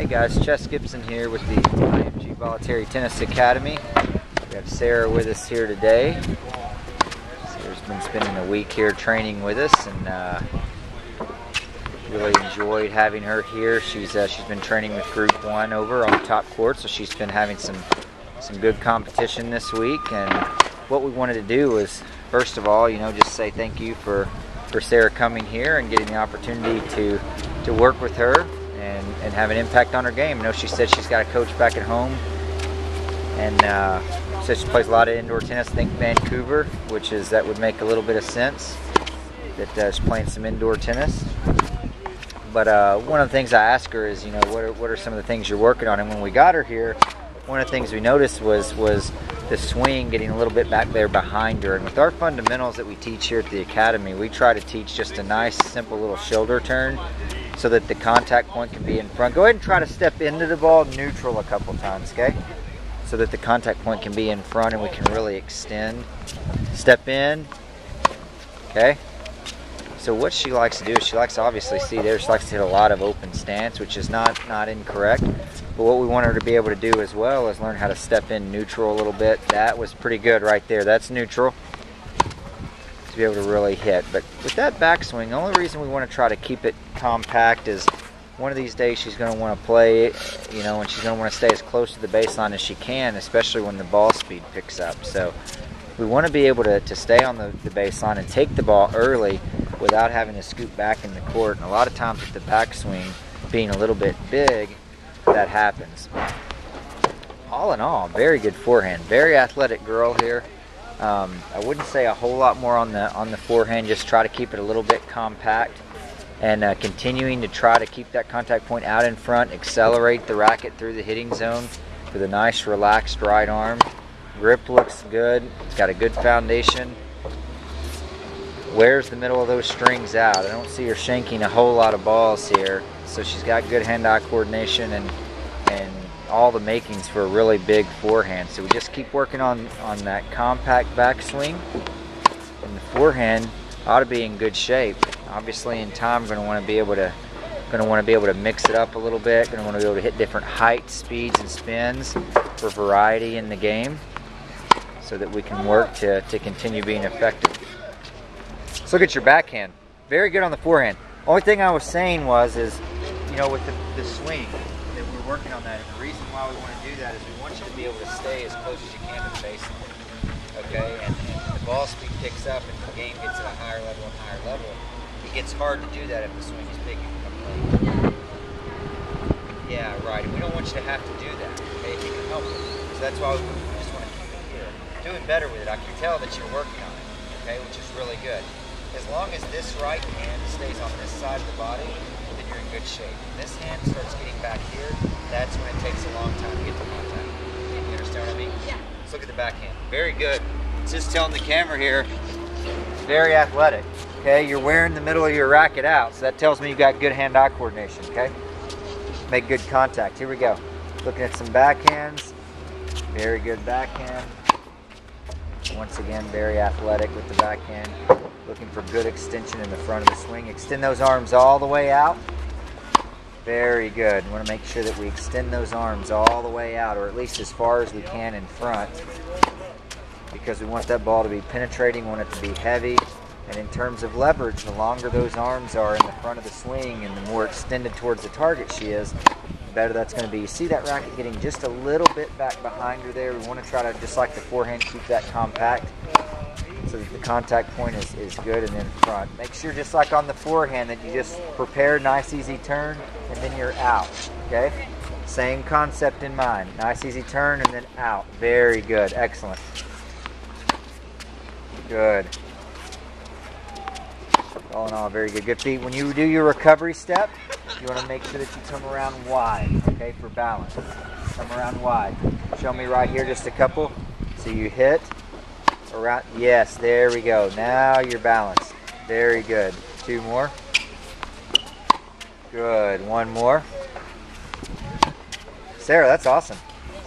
Hey guys, Chess Gibson here with the IMG Voluntary Tennis Academy. We have Sarah with us here today. Sarah's been spending a week here training with us, and really enjoyed having her here. She's been training with Group 1 over on the top court, so she's been having some good competition this week. And what we wanted to do was, first of all, just say thank you for Sarah coming here and getting the opportunity to work with her and have an impact on her game. She said she's got a coach back at home, and said she plays a lot of indoor tennis. I think Vancouver, that would make a little bit of sense, that she's playing some indoor tennis. But one of the things I asked her is, what are some of the things you're working on? And when we got her here, one of the things we noticed was the swing getting a little bit back there behind her. And with our fundamentals that we teach here at the Academy, we try to teach just a nice, simple little shoulder turn so that the contact point can be in front. Go ahead and try to step into the ball neutral a couple times, okay? So that the contact point can be in front and we can really extend. Step in, okay? So what she likes to do is she likes to obviously see there, she likes to hit a lot of open stance, which is not incorrect. But what we want her to be able to do as well is learn how to step in neutral a little bit. That was pretty good right there. That's neutral. To be able to really hit. But with that backswing, the only reason we want to try to keep it compact is one of these days she's going to want to play, and she's going to want to stay as close to the baseline as she can, especially when the ball speed picks up. So we want to be able to stay on the baseline and take the ball early without having to scoot back in the court. And a lot of times with the backswing being a little bit big, that happens. All in all, very good forehand. Very athletic girl here. I wouldn't say a whole lot more on the forehand. Just try to keep it a little bit compact, and continuing to try to keep that contact point out in front. Accelerate the racket through the hitting zone with a nice relaxed right arm. Grip looks good. It's got a good foundation. Wears the middle of those strings out. I don't see her shanking a whole lot of balls here. So she's got good hand-eye coordination and all the makings for a really big forehand. So we just keep working on that compact backswing, and the forehand ought to be in good shape. Obviously, in time, we're going to want to be able to mix it up a little bit. Going to want to be able to hit different heights, speeds, and spins for variety in the game, so that we can work to continue being effective. Let's look at your backhand. Very good on the forehand. Only thing I was saying is, with the swing, that we're working on that. And the reason why we want to do that is we want you to be able to stay as close as you can to the baseline. Okay? And the ball speed picks up and the game gets at a higher level and higher level. It gets hard to do that if the swing is big and late. Yeah, right. And we don't want you to have to do that. Okay? If you can help it. So that's why we just want to keep it here. Doing better with it. I can tell that you're working on it. Okay? Which is really good. As long as this right hand stays on this side of the body, then you're in good shape. When this hand starts getting back here, that's when it takes a long time to get to contact. You understand what I mean? Yeah. Let's look at the backhand. Very good. It's just telling the camera here, very athletic. Okay, you're wearing the middle of your racket out, so that tells me you've got good hand-eye coordination, okay? Make good contact. Here we go. Looking at some backhands. Very good backhand. Once again, very athletic with the backhand. Looking for good extension in the front of the swing. Extend those arms all the way out. Very good. We want to make sure that we extend those arms all the way out, or at least as far as we can in front, because we want that ball to be penetrating, we want it to be heavy. And in terms of leverage, the longer those arms are in the front of the swing and the more extended towards the target she is, the better that's going to be. You see that racket getting just a little bit back behind her there. We want to try to, just like the forehand, keep that compact so that the contact point is good and in front. Make sure, just like on the forehand, that you just prepare, nice easy turn, and then you're out, okay? Same concept in mind. Nice easy turn and then out. Very good. Excellent. Good. All in all, very good. Good feet. When you do your recovery step, you want to make sure that you come around wide, okay, for balance. Come around wide. Show me right here just a couple. So you hit around. Yes, there we go. Now you're balanced. Very good. Two more. Good. One more. Sarah, that's awesome.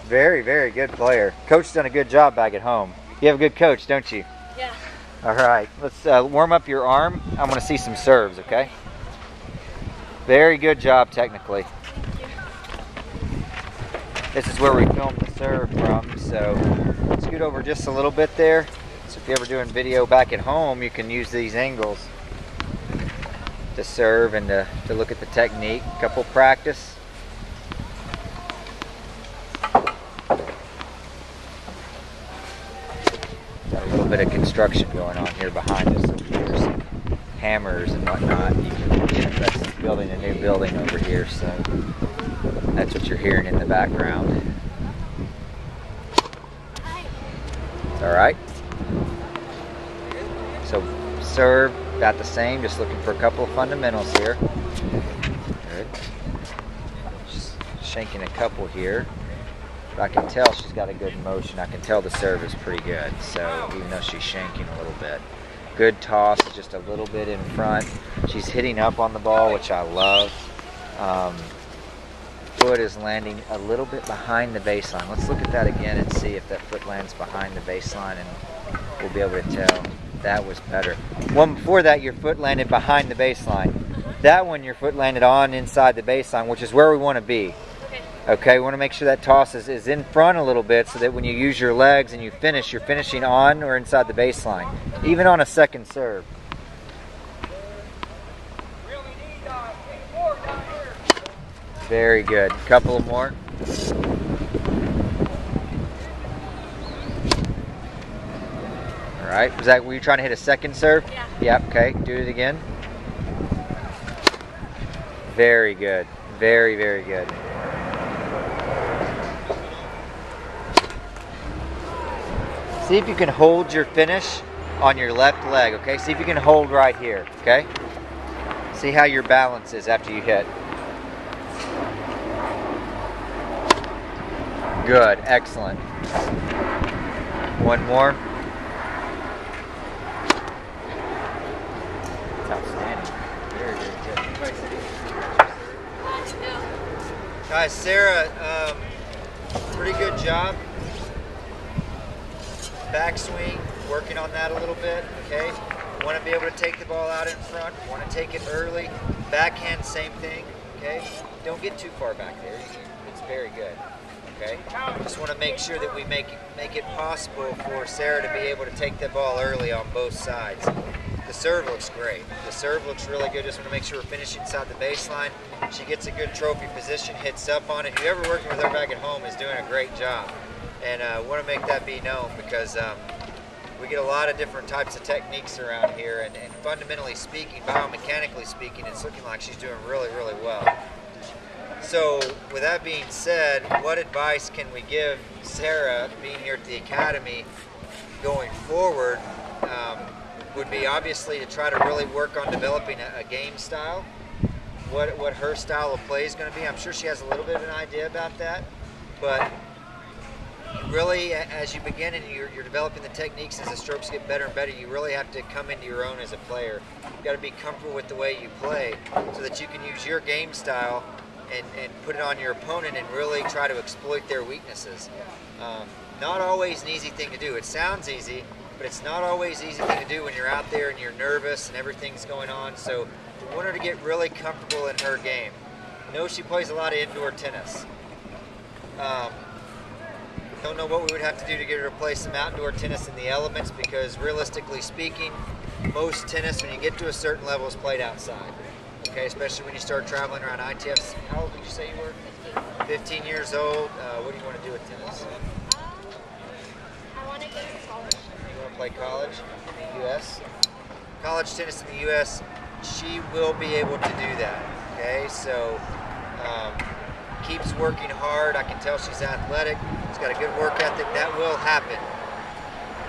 Very, very good player. Coach's done a good job back at home. You have a good coach, don't you? Yeah. All right. Let's warm up your arm. I'm going to see some serves, okay? Very good job technically. Thank you. This is where we filmed the serve from, so scoot over just a little bit there. So if you're ever doing video back at home, you can use these angles to serve and to look at the technique. Couple practice. Got a little bit of construction going on here behind us. There's some hammers and whatnot. That's building a new building over here, so that's what you're hearing in the background. All right. So serve, about the same, just looking for a couple of fundamentals here. Good. Just shanking a couple here. But I can tell she's got a good motion. I can tell the serve is pretty good, so even though she's shanking a little bit. Good toss, just a little bit in front. She's hitting up on the ball, which I love. Foot is landing a little bit behind the baseline. Let's look at that again and see if that foot lands behind the baseline, and we'll be able to tell. That was better. One before that, your foot landed behind the baseline. That one, your foot landed on inside the baseline, which is where we want to be. Okay, we want to make sure that toss is in front a little bit so that when you use your legs and you finish, you're finishing on or inside the baseline, even on a second serve. Very good. Couple more. All right. Were you trying to hit a second serve? Yeah. Yep. Okay. Do it again. Very good. Very, very good. See if you can hold your finish on your left leg. Okay. See if you can hold right here. Okay. See how your balance is after you hit. Good, excellent. One more. That's outstanding. Very, very good. Guys, Sara, pretty good job. Backswing, working on that a little bit, okay? Want to be able to take the ball out in front, want to take it early. Backhand, same thing, okay? Don't get too far back there. It's very good. Okay. Just want to make sure that we make it possible for Sara to be able to take the ball early on both sides. The serve looks great. The serve looks really good. Just want to make sure we're finishing inside the baseline. She gets a good trophy position, hits up on it. Whoever working with her back at home is doing a great job. And I want to make that be known because we get a lot of different types of techniques around here. And fundamentally speaking, biomechanically speaking, it's looking like she's doing really, really well. So, with that being said, what advice can we give Sara, being here at the Academy, going forward, would be obviously to try to really work on developing a game style, what her style of play is going to be. I'm sure she has a little bit of an idea about that, but really, as you begin and you're developing the techniques as the strokes get better and better, you really have to come into your own as a player. You've got to be comfortable with the way you play so that you can use your game style and put it on your opponent and really try to exploit their weaknesses. Not always an easy thing to do. It sounds easy, but it's not always an easy thing to do when you're out there and you're nervous and everything's going on. So we want her to get really comfortable in her game. I know she plays a lot of indoor tennis. Don't know what we would have to do to get her to play some outdoor tennis in the elements because realistically speaking, most tennis, when you get to a certain level, is played outside. Okay, especially when you start traveling around ITFs. How old did you say you were? 15 years old. What do you want to do with tennis? I want to go to college. You want to play college in the U.S.? College tennis in the U.S., she will be able to do that. Okay, so keeps working hard. I can tell she's athletic. She's got a good work ethic. That will happen.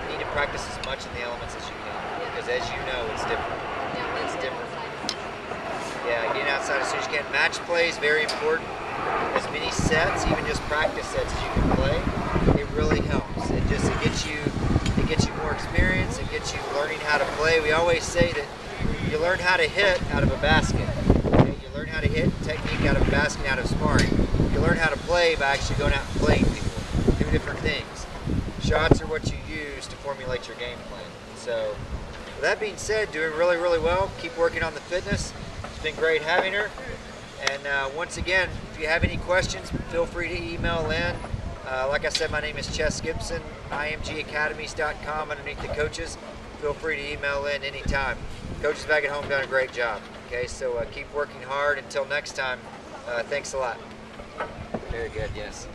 You need to practice as much in the elements as you can because, as you know, it's different. It's different. Yeah, getting outside as soon as you can. Match play is very important. As many sets, even just practice sets as you can play, it really helps. It gets you more experience. It gets you learning how to play. We always say that you learn how to hit out of a basket. Okay? You learn how to hit technique out of a basket, out of sparring. You learn how to play by actually going out and playing people. Two different things. Shots are what you use to formulate your game plan. So, with that being said, doing really, really well. Keep working on the fitness. It's been great having her, And once again, if you have any questions, feel free to email Lynn. Like I said, my name is Chess Gibson, imgacademies.com underneath the coaches. Feel free to email Lynn anytime. Coaches back at home done a great job. Okay, so keep working hard. Until next time, thanks a lot. Very good, yes.